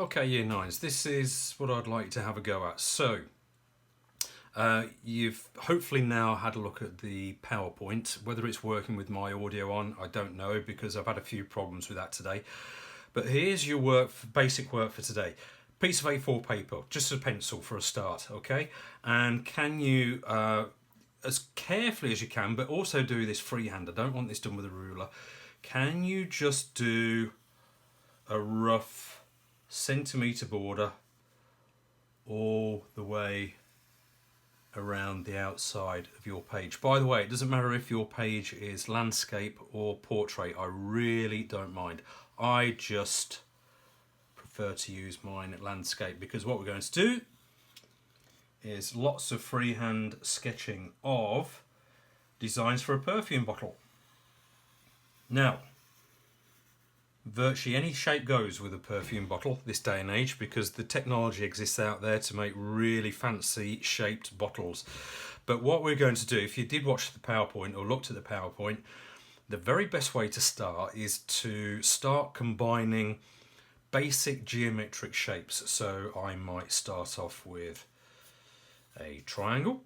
Okay, Year 9s, this is what I'd like to have a go at. So, you've hopefully now had a look at the PowerPoint. Whether it's working with my audio on, I don't know, because I've had a few problems with that today. But here's your work, basic work for today. Piece of A4 paper, just a pencil for a start, okay? And can you, as carefully as you can, but also do this freehand. I don't want this done with a ruler. Can you just do a rough centimetre border all the way around the outside of your page? By the way, it doesn't matter if your page is landscape or portrait, I really don't mind. I just prefer to use mine at landscape, because what we're going to do is lots of freehand sketching of designs for a perfume bottle. Now, virtually any shape goes with a perfume bottle this day and age, because the technology exists out there to make really fancy shaped bottles. But what we're going to do, if you did watch the PowerPoint or looked at the PowerPoint, the very best way to start is to start combining basic geometric shapes. So I might start off with a triangle.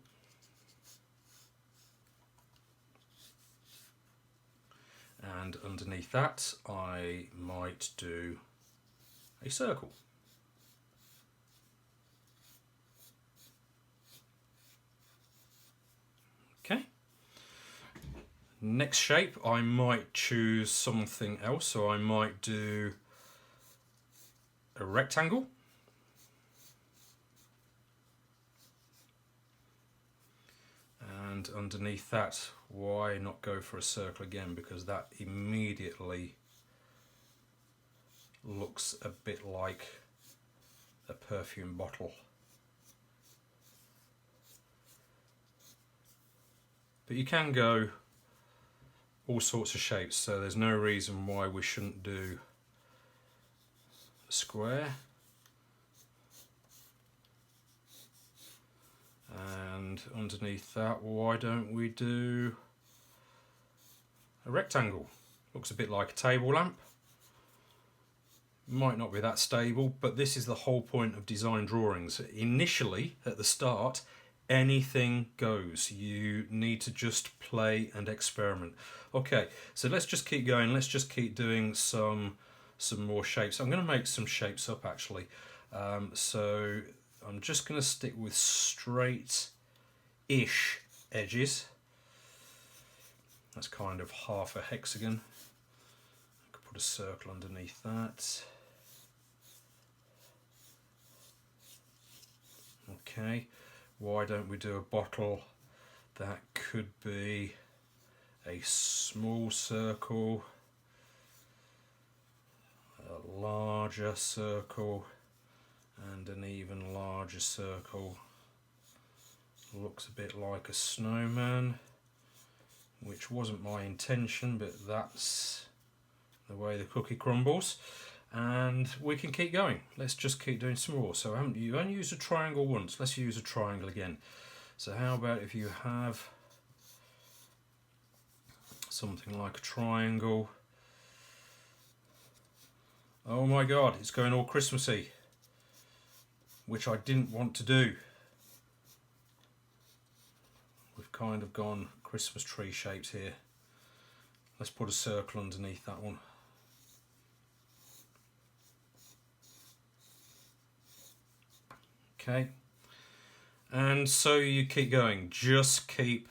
And underneath that, I might do a circle. Okay. Next shape, I might choose something else. So I might do a rectangle. And underneath that, why not go for a circle again, because that immediately looks a bit like a perfume bottle. But you can go all sorts of shapes, so there's no reason why we shouldn't do a square. And underneath that, why don't we do a rectangle? Looks a bit like a table lamp. Might not be that stable, but this is the whole point of design drawings. Initially, at the start, anything goes. You need to just play and experiment. Okay, so let's just keep going. Let's just keep doing some more shapes. I'm going to make some shapes up actually. So I'm just going to stick with straight-ish edges. That's kind of half a hexagon. I could put a circle underneath that. Okay, why don't we do a bottle that could be a small circle, a larger circle, and an even larger circle. Looks a bit like a snowman, which wasn't my intention, but that's the way the cookie crumbles. And we can keep going. Let's just keep doing some more. So you only used a triangle once, let's use a triangle again. So how about if you have something like a triangle. Oh my god, it's going all Christmassy, which I didn't want to do. We've kind of gone Christmas tree shapes here. Let's put a circle underneath that one. Okay, and so you keep going, just keep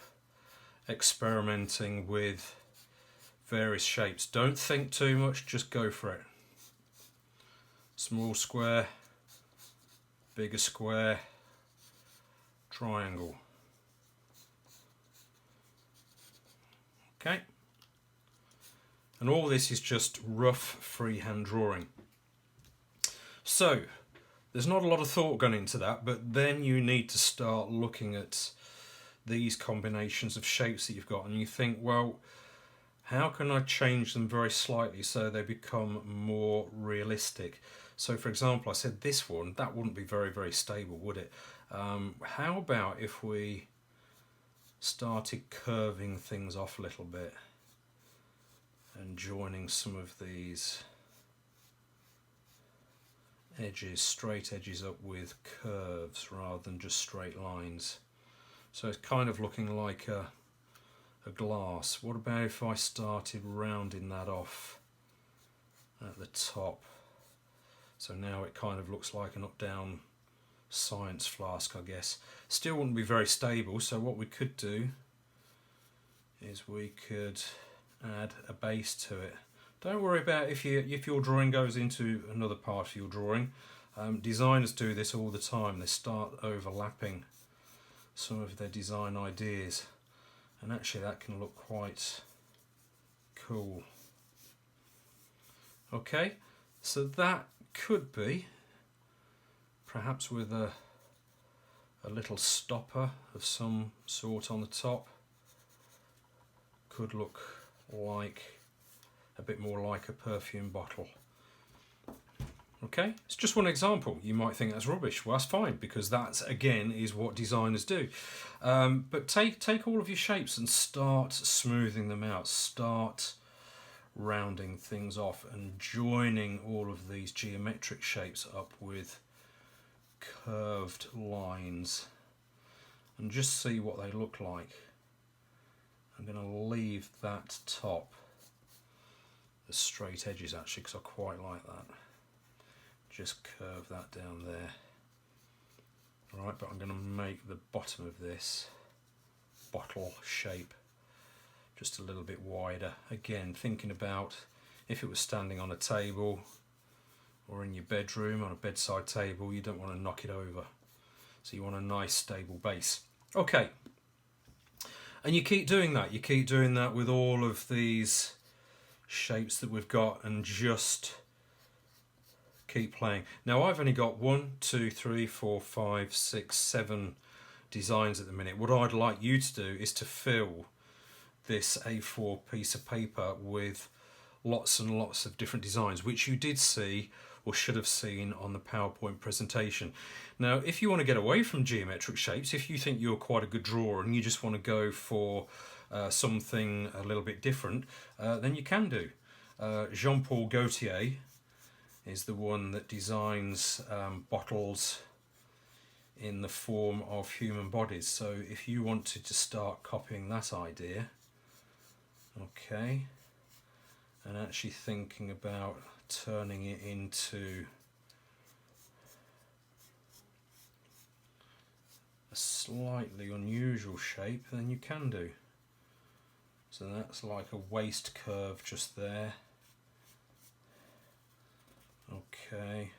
experimenting with various shapes. Don't think too much, just go for it. Small square, bigger square, triangle. Okay, and all this is just rough freehand drawing. So there's not a lot of thought gone into that, but then you need to start looking at these combinations of shapes that you've got, and you think, well, how can I change them very slightly so they become more realistic? So for example, I said this one, that wouldn't be very, very stable, would it? How about if we started curving things off a little bit and joining some of these edges, straight edges up with curves rather than just straight lines. So it's kind of looking like a glass. What about if I started rounding that off at the top? So now it kind of looks like an up-down science flask, I guess. Still wouldn't be very stable, so what we could do is we could add a base to it. Don't worry about if your drawing goes into another part of your drawing. Designers do this all the time. They start overlapping some of their design ideas, and actually that can look quite cool. Okay, so that could be, perhaps with a little stopper of some sort on the top, could look like a bit more like a perfume bottle. Okay, it's just one example. You might think that's rubbish. Well, that's fine, because that's, again, is what designers do. But take all of your shapes and start smoothing them out. Start rounding things off and joining all of these geometric shapes up with curved lines, and just see what they look like. I'm going to leave that top as straight edges, actually, because I quite like that. Just curve that down there. Right, but I'm going to make the bottom of this bottle shape just a little bit wider. Again, thinking about if it was standing on a table or in your bedroom on a bedside table, you don't want to knock it over. So you want a nice stable base. Okay, and you keep doing that. You keep doing that with all of these shapes that we've got, and just keep playing. Now I've only got 1, 2, 3, 4, 5, 6, 7 designs at the minute. What I'd like you to do is to fill this A4 piece of paper with lots and lots of different designs, which you did see or should have seen on the PowerPoint presentation. Now, if you want to get away from geometric shapes, if you think you're quite a good drawer and you just want to go for something a little bit different, then you can do. Jean-Paul Gaultier is the one that designs bottles in the form of human bodies. So if you wanted to start copying that idea, okay, and actually thinking about turning it into a slightly unusual shape, then you can do. So that's like a waist curve just there. Okay.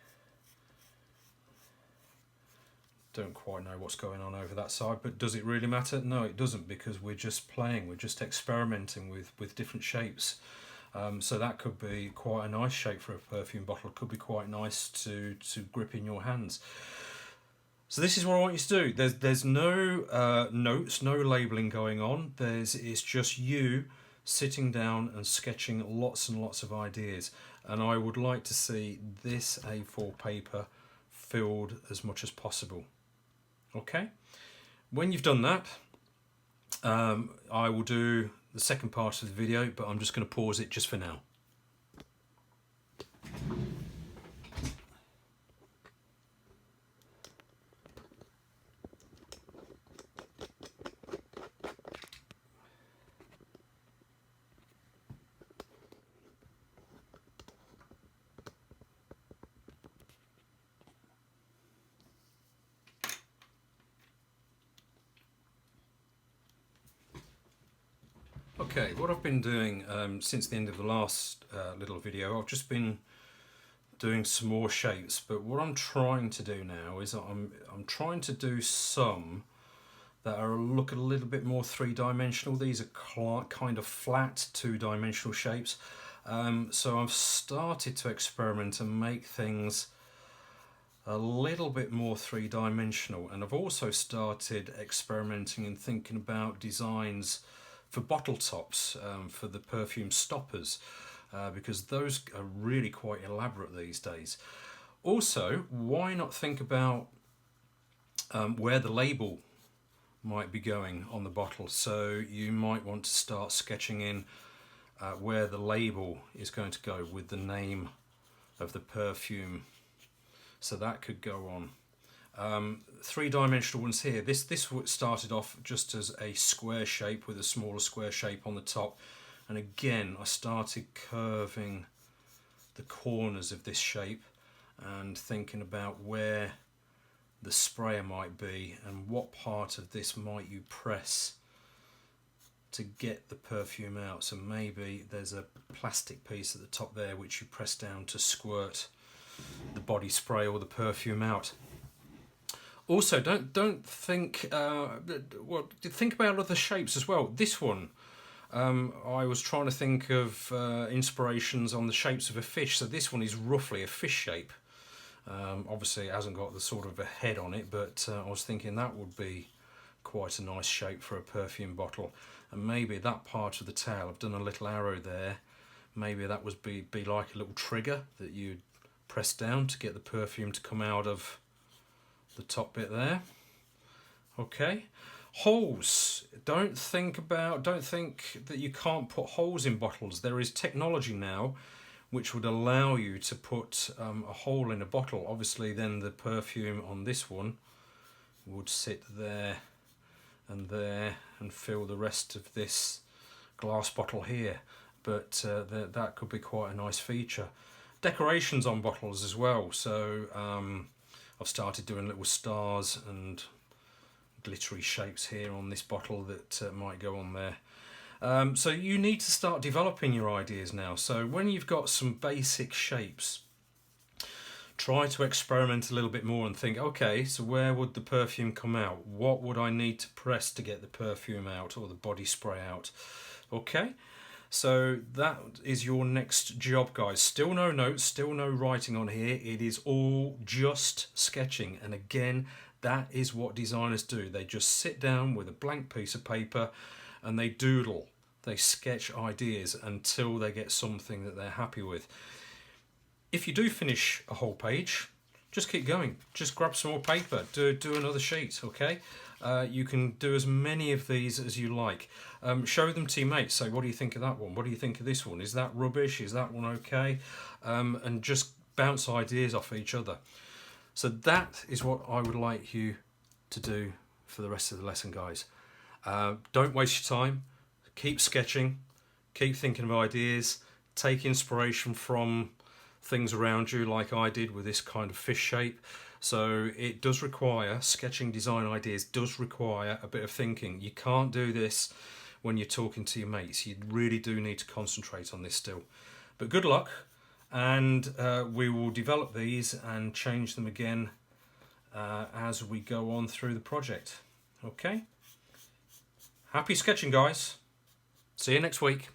Don't quite know what's going on over that side, but does it really matter? No, it doesn't, because we're just playing, we're just experimenting with different shapes. So that could be quite a nice shape for a perfume bottle. It could be quite nice to grip in your hands. So this is what I want you to do. There's no notes, no labelling going on. It's just you sitting down and sketching lots and lots of ideas. And I would like to see this A4 paper filled as much as possible. Okay? When you've done that, I will do the second part of the video, but I'm just going to pause it just for now. Okay, what I've been doing since the end of the last little video, I've just been doing some more shapes, but what I'm trying to do now is I'm trying to do some that look a little bit more three-dimensional. These are kind of flat two-dimensional shapes. So I've started to experiment and make things a little bit more three-dimensional, and I've also started experimenting and thinking about designs for bottle tops, for the perfume stoppers, because those are really quite elaborate these days. Also, why not think about where the label might be going on the bottle? So you might want to start sketching in where the label is going to go with the name of the perfume so that could go on. Three-dimensional ones here. This started off just as a square shape with a smaller square shape on the top, and again I started curving the corners of this shape and thinking about where the sprayer might be and what part of this might you press to get the perfume out. So maybe there's a plastic piece at the top there which you press down to squirt the body spray or the perfume out. Also, don't think think about other shapes as well. This one, I was trying to think of inspirations on the shapes of a fish. So this one is roughly a fish shape. Obviously, it hasn't got the sort of a head on it, but I was thinking that would be quite a nice shape for a perfume bottle. And maybe that part of the tail, I've done a little arrow there. Maybe that would be like a little trigger that you'd press down to get the perfume to come out of the top bit there. Okay, holes. Don't think that you can't put holes in bottles. There is technology now which would allow you to put a hole in a bottle. Obviously then the perfume on this one would sit there and fill the rest of this glass bottle here, but that could be quite a nice feature. Decorations on bottles as well, so I've started doing little stars and glittery shapes here on this bottle that might go on there. So you need to start developing your ideas now. So when you've got some basic shapes, try to experiment a little bit more and think, okay, so where would the perfume come out? What would I need to press to get the perfume out or the body spray out? Okay, so that is your next job, guys. Still no notes, still no writing on here. It is all just sketching. And again, that is what designers do. They just sit down with a blank piece of paper and they doodle. They sketch ideas until they get something that they're happy with. If you do finish a whole page, just keep going. Just grab some more paper, do another sheet, okay? You can do as many of these as you like. Show them to your mates. Say, what do you think of that one? What do you think of this one? Is that rubbish? Is that one okay? And just bounce ideas off each other. So that is what I would like you to do for the rest of the lesson, guys. Don't waste your time. Keep sketching. Keep thinking of ideas. Take inspiration from things around you like I did with this kind of fish shape. So it does require, sketching design ideas does require a bit of thinking. You can't do this when you're talking to your mates. You really do need to concentrate on this still. But good luck, and we will develop these and change them again as we go on through the project. Okay? Happy sketching, guys. See you next week.